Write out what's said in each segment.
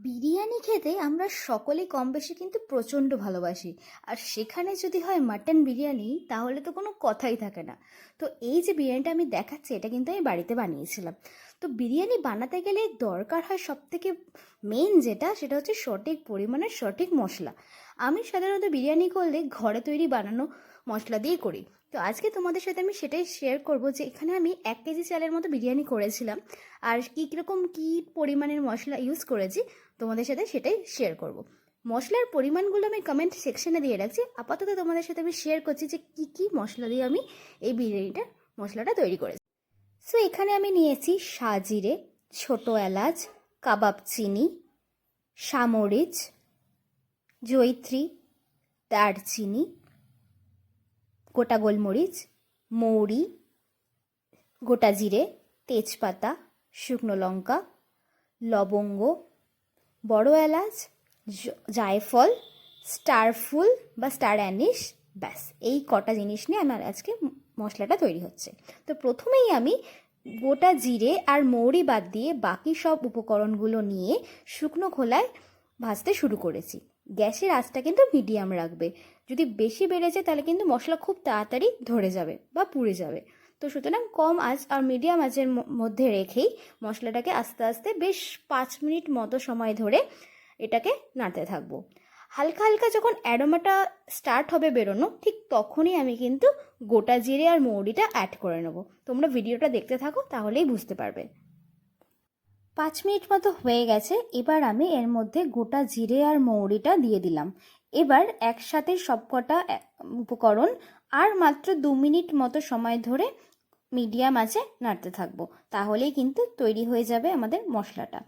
বিরিয়ানি খেতে আমরা সকলেই কম বেশি কিন্তু প্রচণ্ড ভালোবাসি। আর সেখানে যদি হয় মাটন বিরিয়ানি, তাহলে তো কোনো কথাই থাকে না। তো এই যে বিরিয়ানিটা আমি দেখাচ্ছি, এটা কিন্তু আমি বাড়িতে বানিয়েছিলাম। তো বিরিয়ানি বানাতে গেলে দরকার হয় সবথেকে মেন যেটা, সেটা হচ্ছে সঠিক পরিমাণের সঠিক মশলা। আমি সাধারণত বিরিয়ানি করলে ঘরে তৈরি বানানো মশলা দিয়েই করি। তো আজকে তোমাদের সাথে আমি সেটাই শেয়ার করব যে এখানে আমি 1 কেজি চালের মতো বিরিয়ানি করেছিলাম। আর কী কীরকম কী পরিমাণের মশলা ইউজ করেছি তোমাদের সাথে সেটাই শেয়ার করব। মশলার পরিমাণগুলো আমি কমেন্ট সেকশনে দিয়ে রাখছি। আপাতত তোমাদের সাথে আমি শেয়ার করছি যে কী কী মশলা দিয়ে আমি এই বিরিয়ানিটার মশলাটা তৈরি করেছি। সো এখানে আমি নিয়েছি সাজিরে, ছোট এলাচ, কাবাব চিনি, সামরিচ, জয়িত্রী, দারচিনি, গোটা গোলমরিচ, মৌরি, গোটা জিরে, তেজপাতা, শুকনো লঙ্কা, লবঙ্গ, বড় এলাচ, জায়ফল, স্টার ফুল বা স্টার অ্যানিস। ব্যাস এই কটা জিনিস নিয়ে আমার আজকে মশলাটা তৈরি হচ্ছে। তো প্রথমেই আমি গোটা জিরে আর মৌরি বাদ দিয়ে বাকি সব উপকরণগুলো নিয়ে শুকনো খোলায় ভাজতে শুরু করেছি। গ্যাসের আঁচটা কিন্তু মিডিয়াম রাখবে। যদি বেশি বেড়ে যায় তাহলে কিন্তু মশলা খুব তাড়াতাড়ি ধরে যাবে বা পুড়ে যাবে। তো সুতরাং কম আঁচ আর মিডিয়াম আঁচের মধ্যে রেখেই মশলাটাকে আস্তে আস্তে বেশ 5 মিনিট মতো সময় ধরে এটাকে নাড়তে থাকবো। হালকা হালকা যখন অ্যারোমাটা স্টার্ট হবে বেরোনো, ঠিক তখনই আমি কিন্তু গোটা জিরে আর মৌরিটা অ্যাড করে নেব। তোমরা ভিডিওটা দেখতে থাকো, তাহলেই বুঝতে পারবে। 5 মিনিট মতো হয়ে গেছে। এবার আমি এর মধ্যে গোটা জিরে আর মৌরিটা দিয়ে দিলাম। এবার একসাথে সবকটা উপকরণ আর মাত্র 2 মিনিট মতো সময় ধরে মিডিয়াম আঁচে নাড়তে থাকবো। তাহলেই কিন্তু তৈরি হয়ে যাবে আমাদের মশলাটা।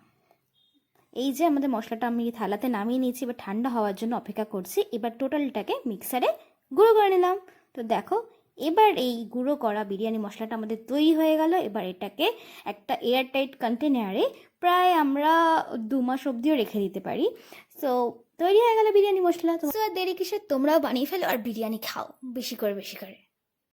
এই যে আমাদের মশলাটা আমি থালাতে নামিয়ে নিয়েছি, এবার ঠান্ডা হওয়ার জন্য অপেক্ষা করছি। এবার টোটালটাকে মিক্সারে গুঁড়ো করে নিলাম। তো দেখো, এবার এই গুঁড়ো করা বিরিয়ানি মশলাটা আমাদের তৈরি হয়ে গেল। এবার এটাকে একটা এয়ারটাইট কন্টেনারে প্রায় আমরা 2 মাস অবধিও রেখে দিতে পারি। সো তৈরি হয়ে গেল বিরিয়ানি মশলা। তো আর দেরি কিসের, তোমরাও বানিয়ে ফেলো আর বিরিয়ানি খাও বেশি করে বেশি করে।